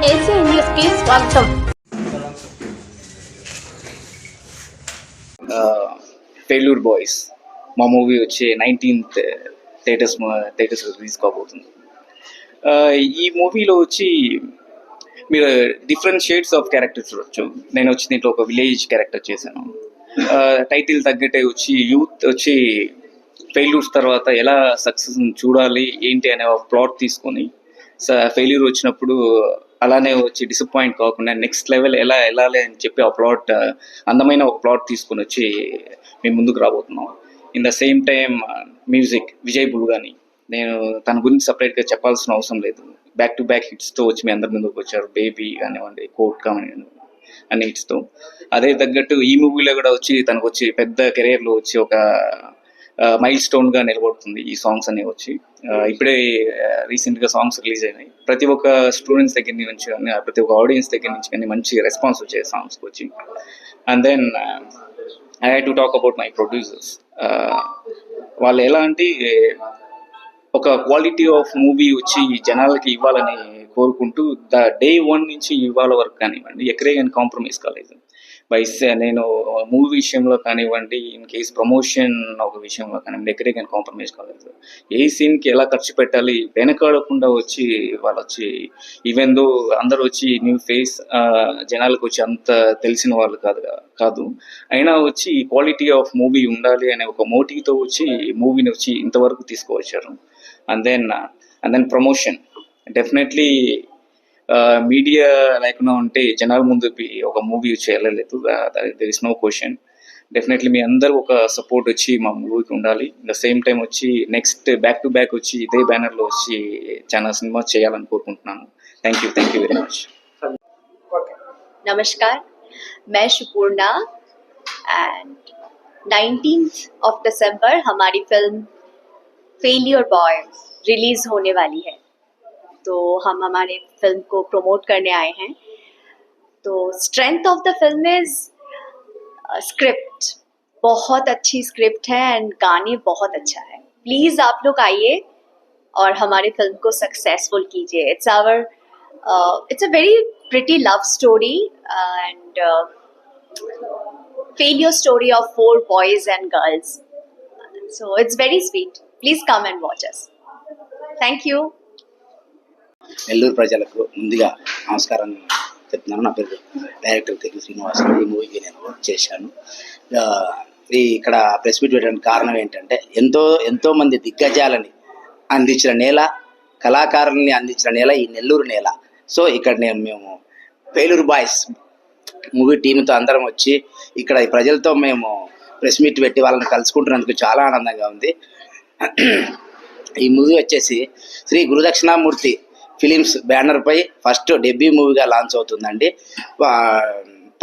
AC న్యూస్కి స్వాగతం. Failure boys మా మూవీ వచ్చి 19th థియేటర్స్ రిలీజ్ కాబోతుంది. ఈ మూవీలో వచ్చి మీరు డిఫరెంట్ షేడ్స్ ఆఫ్ క్యారెక్టర్ చూడొచ్చు. నేను వచ్చి దీంట్లో ఒక విలేజ్ క్యారెక్టర్ చేశాను. టైటిల్ తగ్గట్టే వచ్చి యూత్ వచ్చి ఫెయిల్యూర్స్ తర్వాత ఎలా సక్సెస్ చూడాలి ఏంటి అనే ఒక ప్లాట్ తీసుకొని ఫెయిల్యూర్ వచ్చినప్పుడు అలానే వచ్చి డిసప్పాయింట్ కాకుండా నెక్స్ట్ లెవెల్ ఎలా వెళ్ళాలి అని చెప్పి ఆ ప్లాట్ అందమైన ఒక ప్లాట్ తీసుకొని వచ్చి మేము ముందుకు రాబోతున్నాం. In the same time music Vijay Bulganin, నేను తన గురించి సపరేట్గా చెప్పాల్సిన అవసరం లేదు. బ్యాక్ టు బ్యాక్ హిట్స్తో వచ్చి మీ అందరి ముందుకు వచ్చారు. బేబీ కానివ్వండి, కోట్ కానివ్వండి, అన్ని హిట్స్తో. అదే తగ్గట్టు ఈ మూవీలో కూడా వచ్చి తనకు వచ్చి పెద్ద కెరీర్లో వచ్చి ఒక మైల్ స్టోన్గా నిలబడుతుంది ఈ సాంగ్స్ అనేవి వచ్చి. ఇప్పుడే రీసెంట్గా సాంగ్స్ రిలీజ్ అయినాయి. ప్రతి ఒక్క స్టూడెంట్స్ దగ్గర నుంచి కానీ ప్రతి ఒక్క ఆడియన్స్ దగ్గర నుంచి కానీ మంచి రెస్పాన్స్ వచ్చాయి సాంగ్స్కి వచ్చి. And then I had to talk about my producers. వాళ్ళు ఎలా అంటే ఒక క్వాలిటీ ఆఫ్ మూవీ వచ్చి జనాలకి ఇవ్వాలని కోరుకుంటూ డే 1 నుంచి ఇవాళ వరకు కానివ్వండి ఎక్కడే కానీ కాంప్రమైజ్ కాలేదు. నేను మూవీ విషయంలో కానివ్వండి, ఇన్ కేస్ ప్రమోషన్ ఒక విషయంలో కానివ్వండి ఎక్కడే కానీ కాంప్రమైజ్ కాలేదు. ఏ సీన్కి ఎలా ఖర్చు పెట్టాలి వెనకాడకుండా వచ్చి వాళ్ళు వచ్చి ఈవెన్ దో అందరూ వచ్చి న్యూ ఫేస్ జనాలకు వచ్చి అంత తెలిసిన వాళ్ళు కాదు అయినా వచ్చి క్వాలిటీ ఆఫ్ మూవీ ఉండాలి అనే ఒక మోటివ్తో వచ్చి మూవీని వచ్చి ఇంతవరకు తీసుకువచ్చారు. And then promotion definitely media లేకుండా ఉంటే జనాల ముందు ఒక మూవీ వచ్చి వెళ్ళలేదు. There is no question. Definitely మీ అందరూ ఒక సపోర్ట్ వచ్చి మా మూవీకి ఉండాలి. ద సేమ్ టైం వచ్చి నెక్స్ట్ బ్యాక్ టు బ్యాక్ వచ్చి ఇదే బ్యానర్లో వచ్చి చాలా సినిమా చేయాలని కోరుకుంటున్నాను. Thank you very much. नमस्कार, मैं Supurna and 19th of December हमारी फिल्म फेलियर बॉय रिलीज होने वाली है. तो हम हमारे फिल्म को प्रमोट करने आए हैं. तो strength of the film is script. बहुत अच्छी स्क्रिप्ट है एंड गाने बहुत अच्छा है. प्लीज़ आप लोग आइए और हमारे फिल्म को सक्सेसफुल कीजिए. it's a very pretty love story and failure story of 4 boys and girls. So it's very sweet. Please come and watch us. Thank you. Nellore ప్రజలకు ముందుగా నమస్కారం చెప్తున్నాను. నా పేరు డైరెక్టర్ తెలుగు శ్రీనివాస్. ఈ మూవీకి నేను వర్క్ చేశాను. ఇక్కడ ప్రెస్ మీట్ పెట్టడానికి కారణం ఏంటంటే ఎంతో మంది దిగ్గజాలని అందించిన నేల, కళాకారుల్ని అందించిన నేల ఈ నెల్లూరు నేల. సో ఇక్కడ మేము ఫెయిల్యూర్ బాయ్స్ మూవీ టీంతో అందరం వచ్చి ఇక్కడ ఈ ప్రజలతో మేము ప్రెస్ మీట్ పెట్టి వాళ్ళని కలుసుకుంటున్నందుకు చాలా ఆనందంగా ఉంది. ఈ మూవీ వచ్చేసి శ్రీ గురుదక్షిణామూర్తి ఫిలిమ్స్ బ్యానర్పై ఫస్ట్ డెబ్యూ మూవీగా లాంచ్ అవుతుందండి.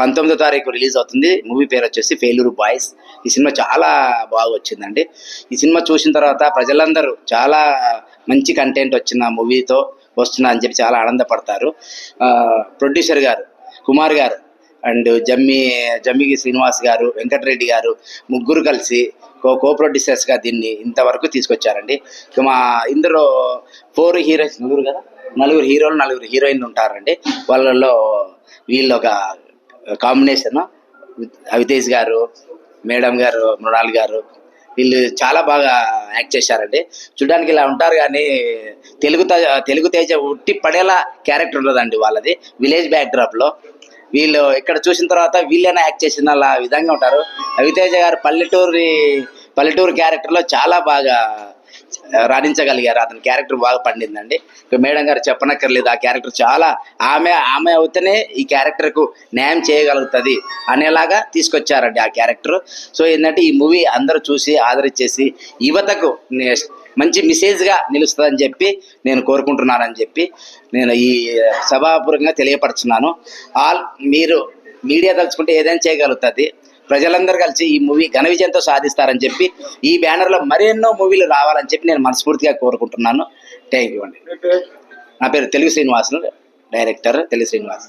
19వ తారీఖు రిలీజ్ అవుతుంది. మూవీ పేరు వచ్చేసి ఫెయిల్యూర్ బాయ్స్. ఈ సినిమా చాలా బాగా వచ్చిందండి. ఈ సినిమా చూసిన తర్వాత ప్రజలందరూ చాలా మంచి కంటెంట్ వచ్చిన మూవీతో వస్తున్నా అని చెప్పి చాలా ఆనందపడతారు. ప్రొడ్యూసర్ గారు కుమార్ గారు అండ్ జమ్మిగి శ్రీనివాస్ గారు, వెంకటరెడ్డి గారు ముగ్గురు కలిసి కో ప్రొడ్యూసర్స్గా దీన్ని ఇంతవరకు తీసుకొచ్చారండి. మా ఇందులో 4 హీరోయిన్స్, నలుగురు హీరోలు 4 హీరోయిన్లు ఉంటారండి. వాళ్ళల్లో వీళ్ళు ఒక కాంబినేషన్. అవితేజ్ గారు, మేడం గారు, మృణాల్ గారు వీళ్ళు చాలా బాగా యాక్ట్ చేశారండి. చూడడానికి ఇలా ఉంటారు కానీ తెలుగు తేజ ఉట్టి పడేలా క్యారెక్టర్ ఉండదండి వాళ్ళది. విలేజ్ బ్యాక్డ్రాప్లో వీళ్ళు ఇక్కడ చూసిన తర్వాత వీళ్ళైనా యాక్ట్ చేసిన అలా విధంగా ఉంటారు. రవితేజ గారు పల్లెటూరు క్యారెక్టర్లో చాలా బాగా రాణించగలిగారు. అతని క్యారెక్టర్ బాగా పండిందండి. మేడం గారు చెప్పనక్కర్లేదు, ఆ క్యారెక్టర్ చాలా ఆమె అవుతేనే ఈ క్యారెక్టర్కు న్యాయం చేయగలుగుతుంది అనేలాగా తీసుకొచ్చారండి ఆ క్యారెక్టర్. సో ఏంటంటే ఈ మూవీ అందరూ చూసి ఆదరించేసి యువతకు మంచి మెసేజ్గా నిలుస్తుందని చెప్పి నేను కోరుకుంటున్నానని చెప్పి నేను ఈ సభాపూర్వకంగా తెలియపరుచున్నాను. మీరు మీడియా తలుచుకుంటే ఏదైనా చేయగలుగుతుంది. ప్రజలందరూ కలిసి ఈ మూవీ ఘన విజయంతో సాధిస్తారని చెప్పి ఈ బ్యానర్లో మరెన్నో మూవీలు రావాలని చెప్పి నేను మనస్ఫూర్తిగా కోరుకుంటున్నాను. థ్యాంక్ యూ అండి. నా పేరు తెలుగు శ్రీనివాస్, డైరెక్టర్ తెలుగు శ్రీనివాస్.